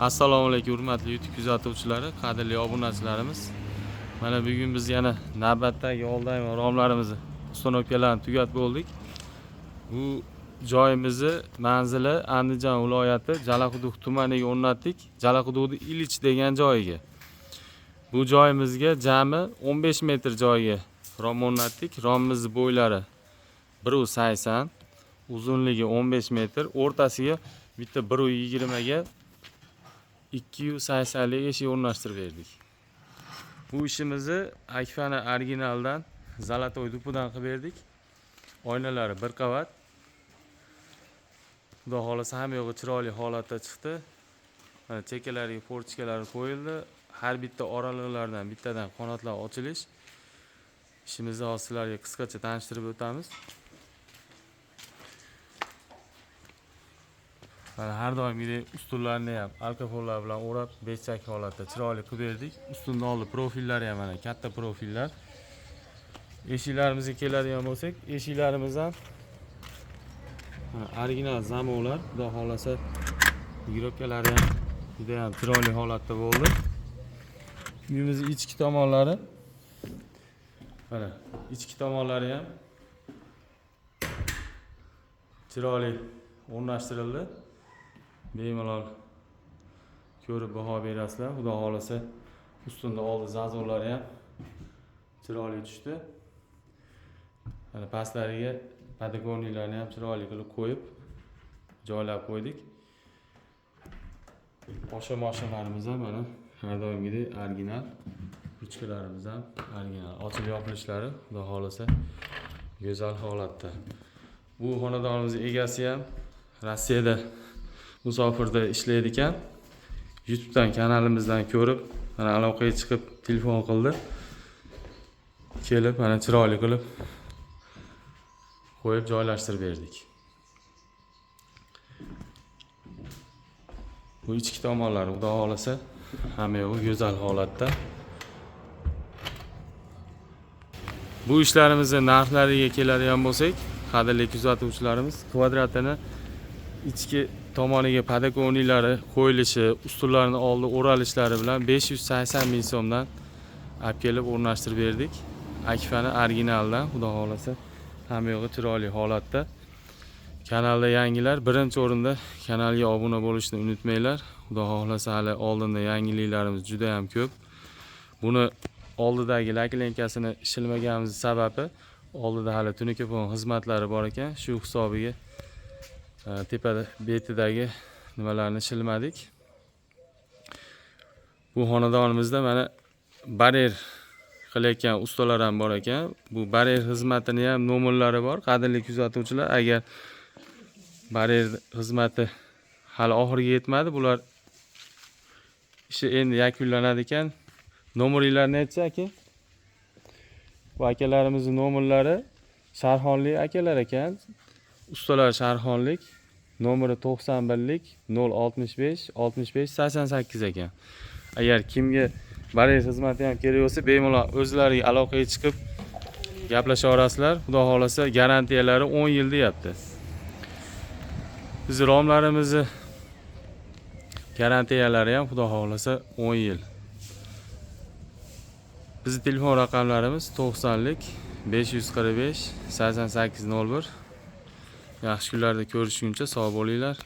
Assalomu alaykum hurmatli YouTube kuzatuvchilari, qadrli obunachilarimiz. Mana bugun biz yana navbatdagi oldaymi romlarimizni, uстановкаларni tugatib bo'ldik. Bu joyimizni manzili Andijon viloyati Jalaquduq tumaniga o'rnatdik. Jalaquduqning Ilich degan joyiga. Bu joyimizga jami 15 metr joyga rom o'rnatdik. Romimiz bo'ylari 1.80, uzunligi 15 metr, o'rtasiga bitta 1.20 ga 280 lik eshik o'rnashtirib berdik. Bu ishimizni Akfana originaldan Zalatoy dupidan qilib berdik. Oynalari bir qavat. Xudo xolasa hamma yo'g'i chiroyli holatda chiqdi. Mana chekkalariga portchkalar qo'yildi. Har bitta oraliqlardan bittadan qanotlar ochilish. İşimizni hozir sizlarga qisqacha tanishtirib o'tamiz. Har doimgidek ustunlarni ham alkofollar bilan o'rab, beshchak holatda chiroyli qilib berdik. Ustunning oldi profillari ham mana katta profillar. Eshiklarimizga keladigan bo'lsak, eshiklarimiz ham original zamonlar, xudo xolasa girovkalari ham juda ham chiroyli holatda bo'ldi. Uyimizning ichki tomonlari mana ichki tomonlari ham chiroyli o'rnashtirildi. Bemalol ko'rib baho berasizlar. Xudo xolasa ustunda oldi zazorlari ham chiroyli tushdi. Mana pastlariga podokonilarni ham chiroyli qilib qo'yib joylab qo'ydik. Boshqa mashinalarimiz ham mana har doimgidek original. Ruchkalarimiz ham original. Ochib yopilishlari xudo xolasa go'zal holatda. Bu xonadonimizning egasi ham Rossiyada musofirda ishlaydi ekan. YouTubedan kanalimizdan ko'rib, mana aloqaga chiqib telefon qildi. Kelib, mana chiroyli qilib qo'yib joylashtirib berdik. Bu ichki tomonlari xudo xolasa hamma yo'g'i go'zal holatda. Bu ishlarimizni narxlariga keladigan bo'lsak, qadrli kuzatuvchilarimiz, kvadratini ichki tomoniga podokonilari qo'yilishi, ustunlarning oldi o'ralishlari bilan 580 ming so'mdan olib kelib o'rnashtirib berdik. Akfana originaldan, xudo xolasa hamma yo'g'i chiroyli holatda. Kanalda yangilar birinchi o'rinda kanalga obuna bo'lishni unutmanglar. Xudo xolasa hali oldinda yangiliklarimiz juda ham ko'p. Buni oldidagi laklenkasini ishilmaganimiz sababi oldida hali tunikafon xizmatlari bor ekan. Shu hisobiga tepada betidagi nimalarni ishilmadik. Bu xonadonimizda mana barer qilayotgan ustalar ham bor ekan. Bu barer xizmatini ham nomerlari bor. Qadrli kuzatuvchilar, agar barer xizmati hali oxiriga yetmadi, bular ishi endi yakunlanadi ekan. Nomerlarini aytsa aka. Bu akalarimizning nomerlari Sharxonlik akalar ekan. Ustalar Sharxonlik, nomeri 91lik 065 65 88 ekan. Agar kimga barer xizmati ham kerak bo'lsa, bemalol o'zlariga aloqaga chiqib gaplasha olasizlar. Xudo xolasa garantiyalari 10 yil deyapti. Biz romlarimizni garantiyalari ham xudo xolasa 10 yil. Bizning telefon raqamlarimiz 90lik 545 8801. Yaxshi kunlarda ko'rishguncha sog' bo'linglar.